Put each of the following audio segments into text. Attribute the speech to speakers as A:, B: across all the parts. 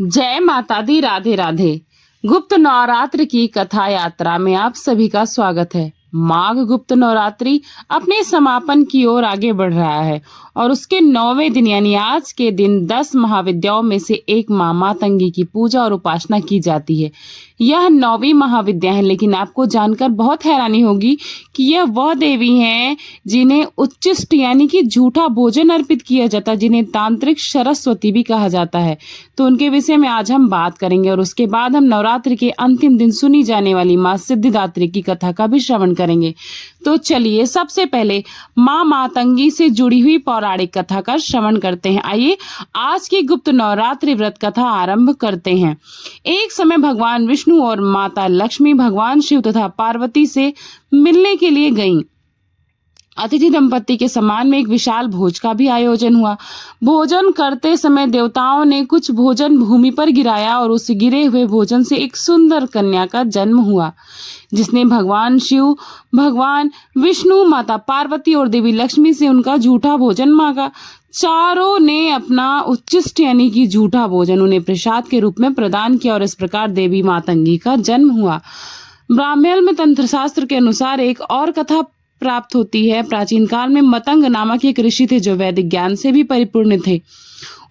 A: जय माता दी। राधे राधे। गुप्त नवरात्र की कथा यात्रा में आप सभी का स्वागत है। माघ गुप्त नवरात्रि अपने समापन की ओर आगे बढ़ रहा है और उसके 9वें दिन यानी आज के दिन 10 महाविद्याओं में से एक मां मातंगी की पूजा और उपासना की जाती है। यह 9वीं महाविद्या है, लेकिन आपको जानकर बहुत हैरानी होगी कि यह वह देवी हैं जिन्हें उच्चिष्ट यानी कि झूठा भोजन अर्पित किया जाता है, जिन्हें तांत्रिक सरस्वती भी कहा जाता है। तो उनके विषय में आज हम बात करेंगे और उसके बाद हम नवरात्रि के अंतिम दिन सुनी जाने वाली मां सिद्धिदात्री की कथा का भी श्रवण करेंगे। तो चलिए सबसे पहले मां मातंगी से जुड़ी हुई पौराणिक कथा का श्रवण करते हैं। आइए आज की गुप्त नवरात्रि व्रत कथा आरंभ करते हैं। एक समय भगवान विष्णु और माता लक्ष्मी भगवान शिव तथा पार्वती से मिलने के लिए गईं। अतिथि दंपति के सम्मान में एक विशाल भोज का भी आयोजन हुआ। भोजन करते समय देवताओं ने कुछ भोजन भूमि पर गिराया और उस गिरे हुए भोजन से एक सुंदर कन्या का जन्म हुआ, जिसने भगवान शिव, भगवान विष्णु, माता पार्वती और देवी लक्ष्मी से उनका झूठा भोजन मांगा। चारों ने अपना उच्चिष्ट यानी कि झूठा भोजन उन्हें प्रसाद के रूप में प्रदान किया और इस प्रकार देवी मातंगी का जन्म हुआ। ब्राह्मण में तंत्र शास्त्र के अनुसार एक और कथा प्राप्त होती है। प्राचीन काल में मतंग नामक एक ऋषि थे जो वैदिक ज्ञान से भी परिपूर्ण थे।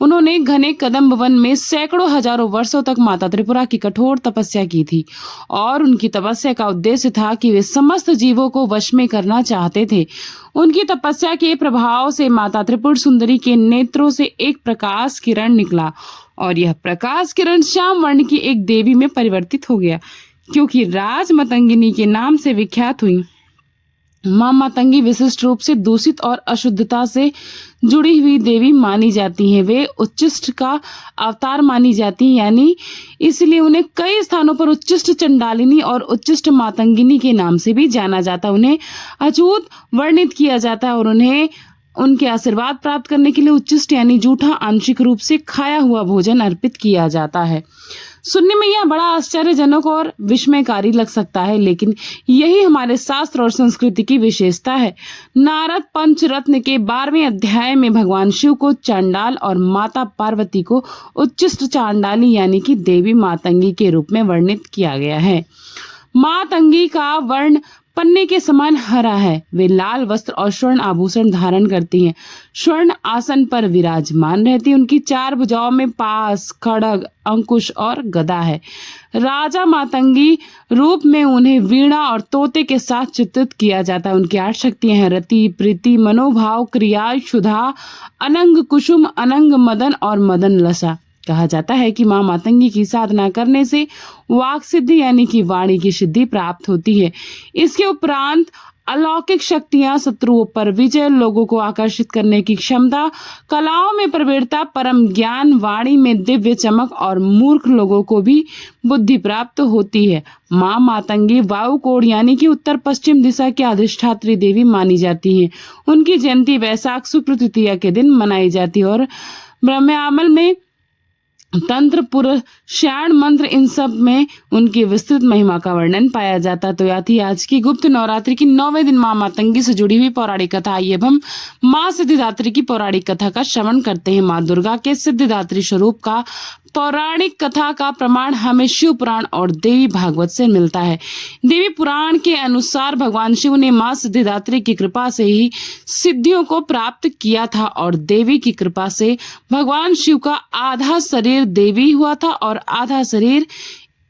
A: उन्होंने घने कदम्ब वन में सैकड़ों हजारों वर्षों तक माता त्रिपुरा की कठोर तपस्या की थी और उनकी तपस्या का उद्देश्य था कि वे समस्त जीवों को वश में करना चाहते थे। उनकी तपस्या के प्रभाव से माता त्रिपुर सुंदरी के नेत्रों से एक प्रकाश किरण निकला और यह प्रकाश किरण श्याम वर्ण की एक देवी में परिवर्तित हो गया, क्योंकि राज मतंगिनी के नाम से विख्यात हुई। मां मातंगी विशिष्ट रूप से दूषित और अशुद्धता से जुड़ी हुई देवी मानी जाती हैं। वे उच्चिष्ट का अवतार मानी जाती हैं, यानी इसलिए उन्हें कई स्थानों पर उच्चिष्ट चंडालिनी और उच्चिष्ट मातंगिनी के नाम से भी जाना जाता है। उन्हें अछूत वर्णित किया जाता है और उन्हें उनके आशीर्वाद प्राप्त करने के लिए उच्चिष्ट यानी जूठा आंशिक रूप से खाया हुआ भोजन अर्पित किया जाता है। सुनने में यह बड़ा आश्चर्यजनक और विस्मयकारी लग सकता है, लेकिन यही हमारे शास्त्र और संस्कृति की विशेषता है। नारद पंचरत्न के 12वें अध्याय में भगवान शिव को चांडाल और माता पार्वती को उच्चिष्ट चांडाली यानी कि देवी मातंगी के रूप में वर्णित किया गया है। मातंगी का वर्ण पन्ने के समान हरा है। वे लाल वस्त्र और स्वर्ण आभूषण धारण करती हैं। स्वर्ण आसन पर विराजमान रहती। उनकी 4 भुजाओं में पास, खड्ग, अंकुश और गदा है। राजा मातंगी रूप में उन्हें वीणा और तोते के साथ चित्रित किया जाता है। उनकी 8 शक्तियां हैं: रति, प्रीति, मनोभाव, क्रिया, क्षुधा, अनंग, कुसुम, अनंग, मदन और मदन लसा। कहा जाता है कि मां मातंगी की साधना करने से वाक सिद्धि यानी कि वाणी की सिद्धि प्राप्त होती है। इसके उपरांत अलौकिक शक्तियां, शत्रुओं पर विजय, लोगों को आकर्षित करने की क्षमता, कलाओं में प्रवीणता, परम ज्ञान, वाणी में दिव्य चमक और मूर्ख लोगों को भी बुद्धि प्राप्त होती है। मां मातंगी वायु कोण यानी कि उत्तर पश्चिम दिशा की अधिष्ठात्री देवी मानी जाती है। उनकी जयंती वैशाख शुक्ल तृतीया के दिन मनाई जाती है और ब्रह्मांड में तंत्र, पुरुषाण मंत्र, इन सब में उनकी विस्तृत महिमा का वर्णन पाया जाता। तो यह थी आज की गुप्त नवरात्रि की 9वें दिन मां मातंगी से जुड़ी हुई पौराणिक कथा। आइए अब हम मां सिद्धिदात्री की पौराणिक कथा का श्रवण करते हैं। मां दुर्गा के सिद्धिदात्री स्वरूप का पौराणिक कथा का प्रमाण हमें शिव पुराण और देवी भागवत से मिलता है। देवी पुराण के अनुसार भगवान शिव ने मां सिद्धिदात्री की कृपा से ही सिद्धियों को प्राप्त किया था और देवी की कृपा से भगवान शिव का आधा शरीर देवी हुआ था और आधा शरीर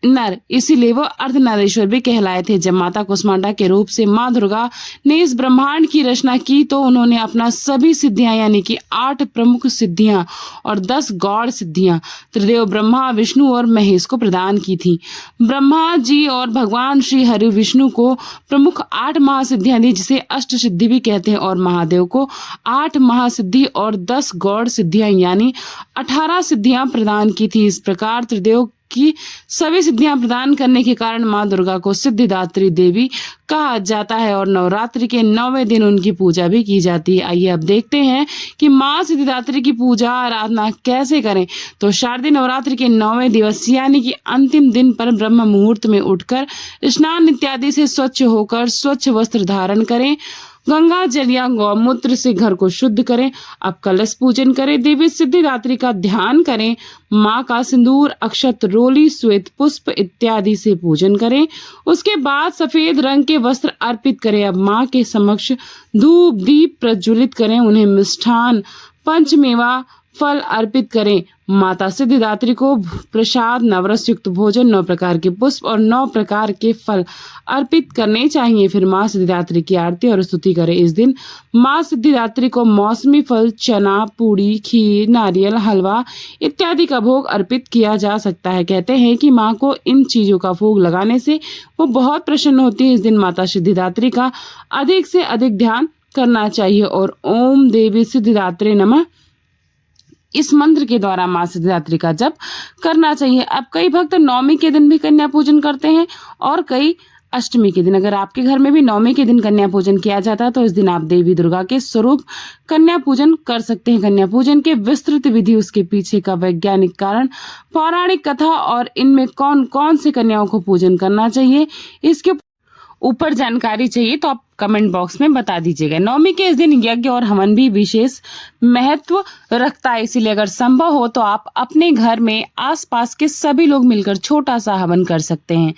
A: नर, इसीलिए वो अर्धनारीश्वर भी कहलाए थे। जब माता कुष्मांडा के रूप से मां दुर्गा ने इस ब्रह्मांड की रचना की तो उन्होंने अपना सभी सिद्धियां यानी कि 8 प्रमुख सिद्धियां और 10 गौड़ सिद्धियां त्रिदेव ब्रह्मा, विष्णु और महेश को प्रदान की थी। ब्रह्मा जी और भगवान श्री हरि विष्णु को प्रमुख 8 महासिद्धियां दी, जिसे अष्ट सिद्धि भी कहते हैं, और महादेव को 8 महासिद्धि और 10 गौड़ सिद्धियां यानी 18 सिद्धियां प्रदान की थी। इस प्रकार त्रिदेव की सभी सिद्धियां प्रदान करने के कारण मां दुर्गा को सिद्धिदात्री देवी कहा जाता है और नवरात्रि के 9वें दिन उनकी पूजा भी की जाती है। आइए अब देखते हैं कि मां सिद्धिदात्री की पूजा आराधना कैसे करें। तो शारदीय नवरात्रि के 9वें दिवस यानी कि अंतिम दिन पर ब्रह्म मुहूर्त में उठकर स्नान इत्यादि से स्वच्छ होकर स्वच्छ वस्त्र धारण करें। गंगा जल या गौमूत्र से घर को शुद्ध करें। अब कलश पूजन करें। देवी सिद्धिदात्री का ध्यान करें। माँ का सिंदूर, अक्षत, रोली, श्वेत पुष्प इत्यादि से पूजन करें। उसके बाद सफेद रंग के वस्त्र अर्पित करें। अब माँ के समक्ष धूप दीप प्रज्वलित करें। उन्हें मिष्ठान, पंचमेवा, फल अर्पित करें। माता सिद्धिदात्री को प्रसाद, नवरस युक्त भोजन, 9 प्रकार के पुष्प और 9 प्रकार के फल अर्पित करने चाहिए। फिर माँ सिद्धिदात्री की आरती और स्तुति करें। इस दिन माँ सिद्धिदात्री को मौसमी फल, चना, पूड़ी, खीर, नारियल, हलवा इत्यादि का भोग अर्पित किया जा सकता है। कहते हैं कि माँ को इन चीजों का भोग लगाने से वो बहुत प्रसन्न होती है। इस दिन माता सिद्धिदात्री का अधिक से अधिक ध्यान करना चाहिए और ओम देवी सिद्धिदात्री नमः इस मंत्र के द्वारा माँ सिद्धिदात्री का जप करना चाहिए। अब कई भक्त नवमी के दिन भी कन्या पूजन करते हैं और कई अष्टमी के दिन। अगर आपके घर में भी नवमी के दिन कन्या पूजन किया जाता है तो इस दिन आप देवी दुर्गा के स्वरूप कन्या पूजन कर सकते हैं। कन्या पूजन के विस्तृत विधि, उसके पीछे का वैज्ञानिक कारण, पौराणिक कथा और इनमें कौन कौन से कन्याओं को पूजन करना चाहिए, इसके ऊपर जानकारी चाहिए तो आप कमेंट बॉक्स में बता दीजिएगा। नवमी के इस दिन यज्ञ और हवन भी विशेष महत्व रखता है, इसीलिए अगर संभव हो तो आप अपने घर में आसपास के सभी लोग मिलकर छोटा सा हवन कर सकते हैं।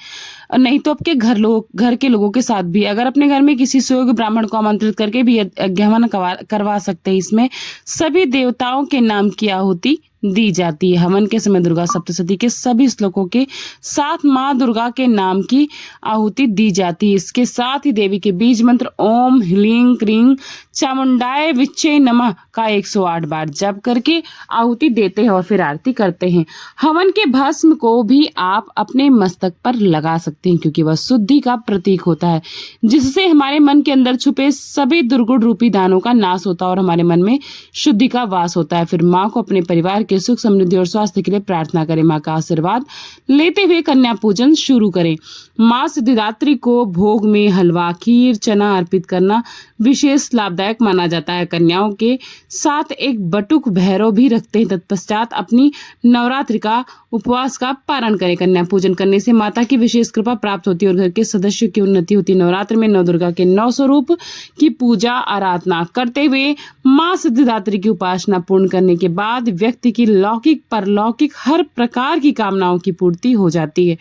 A: नहीं तो आपके घर के लोगों के साथ भी, अगर अपने घर में किसी सुयोग्य ब्राह्मण को आमंत्रित करके भी यज्ञ हवन करवा सकते हैं। इसमें सभी देवताओं के नाम की आहुति दी जाती है। हवन के समय दुर्गा सप्तशती के सभी श्लोकों के साथ माँ दुर्गा के नाम की आहुति दी जाती है। इसके साथ ही देवी के बीज मंत्र ओम ह्लीं क्रीं चामुंडाय विच्चे नमः का 108 बार जप करके आहुति देते हैं और फिर आरती करते हैं। हवन के भस्म को भी आप अपने मस्तक पर लगा सकते हैं क्योंकि वह शुद्धि का प्रतीक होता है, जिससे हमारे मन के अंदर छुपे सभी दुर्गुण रूपी दानों का नाश होता है और हमारे मन में शुद्धि का वास होता है। फिर माँ को अपने परिवार के सुख, समृद्धि और स्वास्थ्य के लिए प्रार्थना करें। माँ का आशीर्वाद लेते हुए कन्या पूजन शुरू करें। माँ सिद्धिदात्री को भोग में हलवा, खीर, चना अर्पित करना विशेष लाभदायक माना जाता है। कन्याओं के साथ एक बटुक भैरव भी रखते हैं। तत्पश्चात अपनी नवरात्रि का उपवास का पारण करें। कन्या पूजन करने से माता की विशेष कृपा प्राप्त होती है और घर के सदस्यों की उन्नति होती है। नवरात्र में 9 दुर्गा के 9 स्वरूप की पूजा आराधना करते हुए माँ सिद्धिदात्री की उपासना पूर्ण करने के बाद व्यक्ति की लौकिक परलौकिक हर प्रकार की कामनाओं की पूर्ति हो जाती है।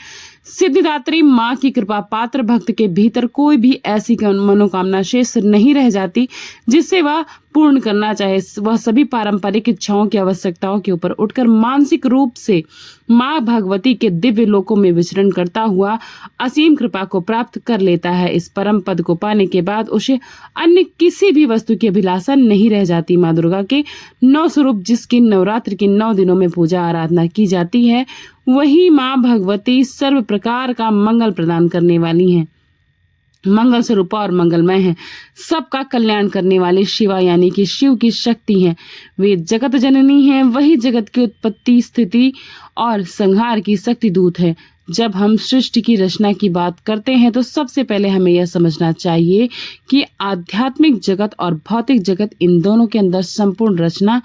A: सिद्धिदात्री माँ की कृपा पात्र भक्त के भीतर कोई भी ऐसी मनोकामना शेष नहीं रह जाती जिससे वह पूर्ण करना चाहे। वह सभी पारंपरिक इच्छाओं की आवश्यकताओं के ऊपर उठकर मानसिक रूप से माँ भगवती के दिव्य लोकों में विचरण करता हुआ असीम कृपा को प्राप्त कर लेता है। इस परम पद को पाने के बाद उसे अन्य किसी भी वस्तु की अभिलाषा नहीं रह जाती। माँ दुर्गा के 9 स्वरूप जिसकी नवरात्र के 9 दिनों में पूजा आराधना की जाती है, वही माँ भगवती सर्व प्रकार का मंगल प्रदान करने वाली हैं, मंगल स्वरूपा और मंगलमय है। सबका कल्याण करने वाली शिवा यानी कि शिव की शक्ति है। वे जगत जननी है, वही जगत की उत्पत्ति, स्थिति और संहार की शक्ति दूत है। जब हम सृष्टि की रचना की बात करते हैं तो सबसे पहले हमें यह समझना चाहिए कि आध्यात्मिक जगत और भौतिक जगत, इन दोनों के अंदर संपूर्ण रचना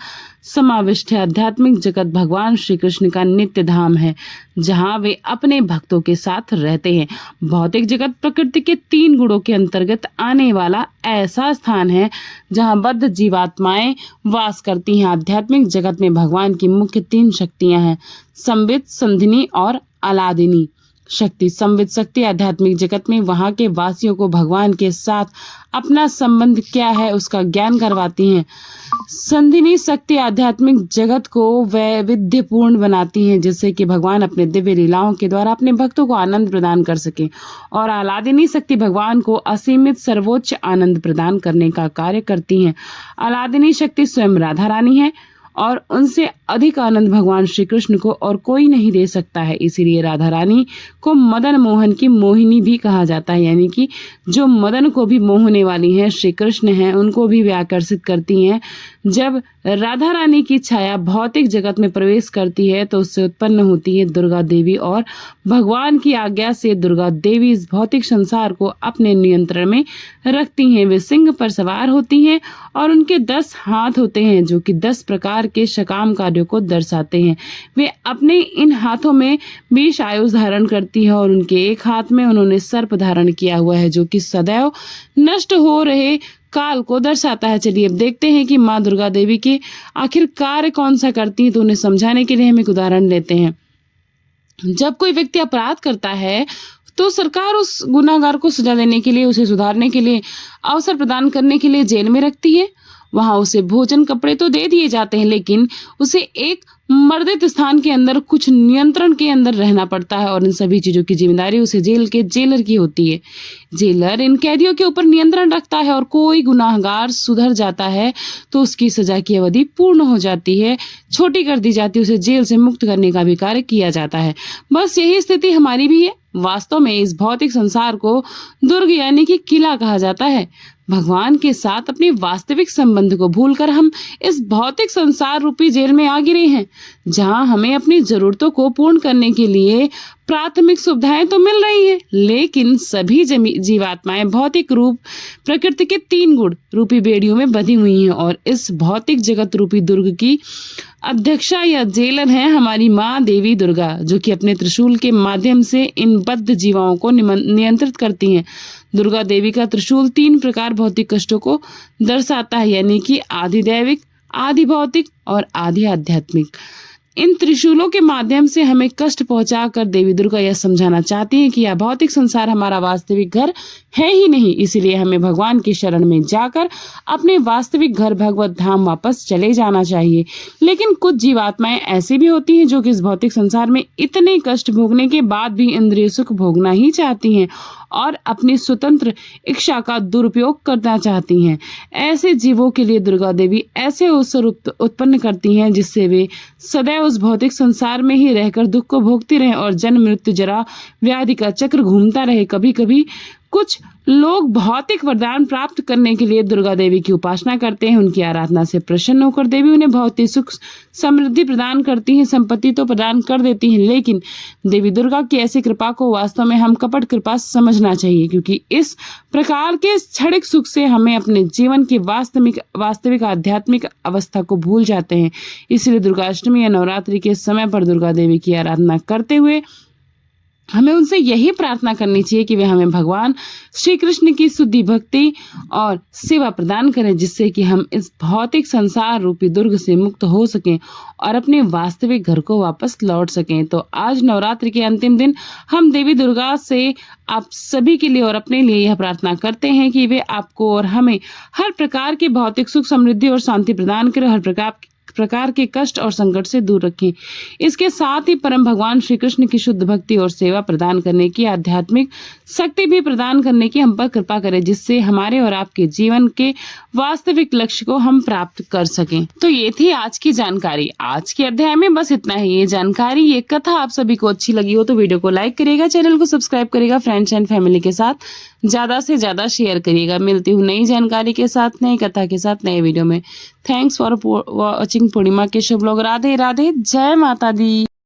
A: समाविष्ट है। आध्यात्मिक जगत भगवान श्री कृष्ण का नित्य धाम है जहां वे अपने भक्तों के साथ रहते हैं। भौतिक जगत प्रकृति के 3 गुणों के अंतर्गत आने वाला ऐसा स्थान है जहां बद्ध जीवात्माएं वास करती हैं। आध्यात्मिक जगत में भगवान की मुख्य 3 शक्तियां हैं, संवित, संधिनी और अलादिनी शक्ति। संवित शक्ति आध्यात्मिक जगत में वहां के वासियों को भगवान के साथ अपना संबंध क्या है उसका ज्ञान करवाती हैं। संधिनी शक्ति आध्यात्मिक जगत को वैविध्यपूर्ण बनाती हैं जिससे कि भगवान अपने दिव्य लीलाओं के द्वारा अपने भक्तों को आनंद प्रदान कर सके। और अलादिनी शक्ति भगवान को असीमित सर्वोच्च आनंद प्रदान करने का कार्य करती हैं। अलादिनी शक्ति स्वयं राधा रानी है और उनसे अधिक आनंद भगवान श्री कृष्ण को और कोई नहीं दे सकता है। इसीलिए राधा रानी को मदन मोहन की मोहिनी भी कहा जाता है, यानी कि जो मदन को भी मोहने वाली हैं, श्री कृष्ण हैं, उनको भी वे आकर्षित करती हैं। जब राधा रानी की छाया भौतिक जगत में प्रवेश करती है तो उससे उत्पन्न होती है दुर्गा देवी और भगवान की आज्ञा से दुर्गा देवी इस भौतिक संसार को अपने नियंत्रण में रखती हैं। वे सिंह पर सवार होती हैं और उनके 10 हाथ होते हैं जो कि 10 प्रकार के सकाम कार्यों को दर्शाते हैं। वे अपने इन हाथों में 20 आयुध धारण करती है और उनके एक हाथ में उन्होंने सर्प धारण किया हुआ है जो कि सदैव नष्ट हो रहे काल को दर्शाता है। चलिए अब देखते हैं कि माँ दुर्गा देवी के आखिर कार्य कौन सा करती हैं, तो उन्हें समझाने के लिए हम एक उदाहरण लेते हैं। जब कोई व्यक्ति अपराध करता है तो सरकार उस गुनाहगार को सजा देने के लिए, उसे सुधारने के लिए, अवसर प्रदान करने के लिए जेल में रखती है। वहां उसे भोजन कपड़े तो दे दिए जाते हैं, लेकिन उसे एक मर्दित स्थान के अंदर कुछ नियंत्रण के अंदर रहना पड़ता है और इन सभी चीजों की जिम्मेदारी उसे जेल के जेलर की होती है। जेलर इन कैदियों के ऊपर नियंत्रण रखता है और कोई गुनाहगार सुधर जाता है तो उसकी सजा की अवधि पूर्ण हो जाती है, छोटी कर दी जाती है, उसे जेल से मुक्त करने का भी कार्य किया जाता है। बस यही स्थिति हमारी भी है। वास्तव में इस भौतिक संसार को दुर्ग यानी कि किला कहा जाता है। भगवान के साथ अपने वास्तविक संबंध को भूलकर हम इस भौतिक संसार रूपी जेल में आ गिरे हैं, जहां हमें अपनी जरूरतों को पूर्ण करने के लिए प्राथमिक सुविधाएं तो मिल रही है, लेकिन सभी जीवात्माएं भौतिक रूप प्रकृति के 3 गुण रूपी बेड़ियों में बंधी हुई हैं और इस भौतिक जगत रूपी दुर्ग की अध्यक्षा या जेलर है हमारी माँ देवी दुर्गा, जो कि अपने त्रिशूल के माध्यम से इन बद्ध जीवाओं को नियंत्रित करती हैं। दुर्गा देवी का त्रिशूल 3 प्रकार भौतिक कष्टों को दर्शाता है, यानी कि आधि दैविक, आधि भौतिक और आधि आध्यात्मिक। इन त्रिशूलों के माध्यम से हमें कष्ट पहुंचाकर देवी दुर्गा यह समझाना चाहती हैं कि यह भौतिक संसार हमारा वास्तविक घर है ही नहीं, इसलिए हमें भगवान की शरण में जाकर अपने वास्तविक घर भगवत धाम वापस चले जाना चाहिए। लेकिन कुछ जीवात्माएं ऐसी भी होती हैं जो कि इस भौतिक संसार में इतने कष्ट भोगने के बाद भी इंद्रिय सुख भोगना ही चाहती हैं और अपनी स्वतंत्र इच्छा का दुरुपयोग करना चाहती हैं। ऐसे जीवों के लिए दुर्गा देवी ऐसे अवसर उत्पन्न करती हैं जिससे वे सदैव उस भौतिक संसार में ही रहकर दुख को भोगती रहे और जन्म मृत्यु जरा व्याधि का चक्र घूमता रहे। कभी कभी कुछ लोग भौतिक वरदान प्राप्त करने के लिए दुर्गा देवी की उपासना करते हैं। उनकी आराधना से प्रसन्न होकर देवी उन्हें भौतिक सुख समृद्धि प्रदान करती हैं, संपत्ति तो प्रदान कर देती हैं, लेकिन देवी दुर्गा की ऐसी कृपा को वास्तव में हम कपट कृपा समझना चाहिए, क्योंकि इस प्रकार के क्षणिक सुख से हमें अपने जीवन की वास्तविक आध्यात्मिक अवस्था को भूल जाते हैं। इसलिए दुर्गाष्टमी या नवरात्रि के समय पर दुर्गा देवी की आराधना करते हुए हमें उनसे यही प्रार्थना करनी चाहिए कि वे हमें भगवान श्री कृष्ण की शुद्धि भक्ति और सेवा प्रदान करें, जिससे कि हम इस भौतिक संसार रूपी दुर्ग से मुक्त हो सकें और अपने वास्तविक घर को वापस लौट सकें। तो आज नवरात्रि के अंतिम दिन हम देवी दुर्गा से आप सभी के लिए और अपने लिए यह प्रार्थना करते हैं कि वे आपको और हमें हर प्रकार के भौतिक सुख समृद्धि और शांति प्रदान करें, हर प्रकार के कष्ट और संकट से दूर रखें। इसके साथ ही परम भगवान श्री कृष्ण की शुद्ध भक्ति और सेवा प्रदान करने की, आध्यात्मिक शक्ति भी प्रदान करने की हम पर कृपा करें, जिससे हमारे और आपके जीवन के वास्तविक लक्ष्य को हम प्राप्त कर सकें। तो ये थी आज की जानकारी। आज के अध्याय में बस इतना ही। ये जानकारी, ये कथा आप सभी को अच्छी लगी हो तो वीडियो को लाइक करिएगा, चैनल को सब्सक्राइब करिएगा, फ्रेंड्स एंड फैमिली के साथ ज्यादा से ज्यादा शेयर करिएगा। मिलती हूँ नई जानकारी के साथ, नई कथा के साथ, नए वीडियो में। थैंक्स फॉर वॉचिंग पूर्णिमा के शुभ लोग। राधे राधे, जय माता दी।